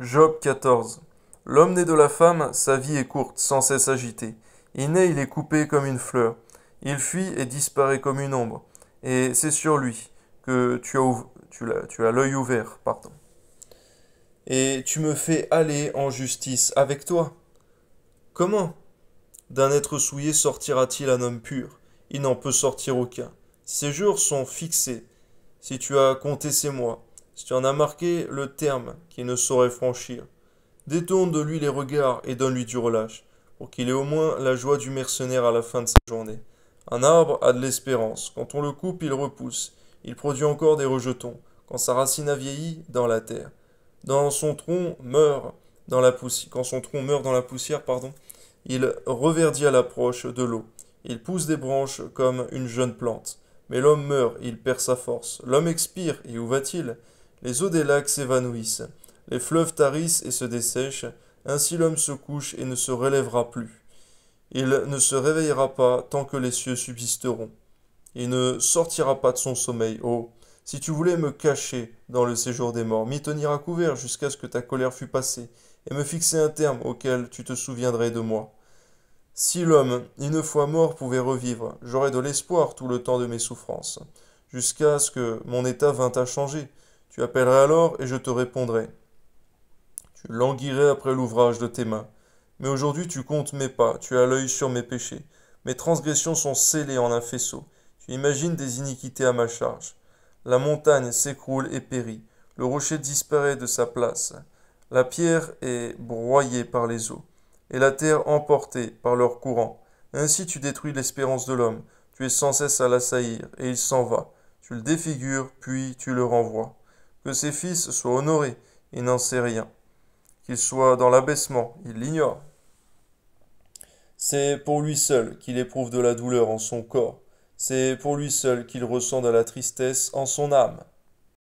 Job 14. L'homme né de la femme, sa vie est courte, sans cesse agitée. Il naît, il est coupé comme une fleur. Il fuit et disparaît comme une ombre. Et c'est sur lui que tu as l'œil ouvert, pardon. Et tu me fais aller en justice avec toi. Comment? D'un être souillé sortira-t-il un homme pur? Il n'en peut sortir aucun. Ses jours sont fixés. Si tu as compté ses mois, si tu en as marqué le terme qu'il ne saurait franchir, détourne de lui les regards et donne-lui du relâche, pour qu'il ait au moins la joie du mercenaire à la fin de sa journée. Un arbre a de l'espérance. Quand on le coupe, il repousse. Il produit encore des rejetons. Quand sa racine a vieilli, dans la terre. Dans son tronc meurt dans la poussière. Quand son tronc meurt dans la poussière, pardon, il reverdit à l'approche de l'eau. Il pousse des branches comme une jeune plante. Mais l'homme meurt, il perd sa force. L'homme expire, et où va-t-il? Les eaux des lacs s'évanouissent. Les fleuves tarissent et se dessèchent. Ainsi l'homme se couche et ne se relèvera plus. Il ne se réveillera pas tant que les cieux subsisteront. Il ne sortira pas de son sommeil. Oh, si tu voulais me cacher dans le séjour des morts, m'y tenir à couvert jusqu'à ce que ta colère fût passée, et me fixer un terme auquel tu te souviendrais de moi. Si l'homme, une fois mort, pouvait revivre, j'aurais de l'espoir tout le temps de mes souffrances, jusqu'à ce que mon état vînt à changer. Tu appellerais alors et je te répondrai. Tu languirais après l'ouvrage de tes mains. Mais aujourd'hui tu comptes mes pas, tu as l'œil sur mes péchés. Mes transgressions sont scellées en un faisceau. Tu imagines des iniquités à ma charge. La montagne s'écroule et périt. Le rocher disparaît de sa place. La pierre est broyée par les eaux, et la terre emportée par leurs courants. Ainsi tu détruis l'espérance de l'homme. Tu es sans cesse à l'assaillir, et il s'en va. Tu le défigures, puis tu le renvoies. Que ses fils soient honorés, il n'en sait rien. Qu'il soit dans l'abaissement, il l'ignore. C'est pour lui seul qu'il éprouve de la douleur en son corps. C'est pour lui seul qu'il ressent de la tristesse en son âme.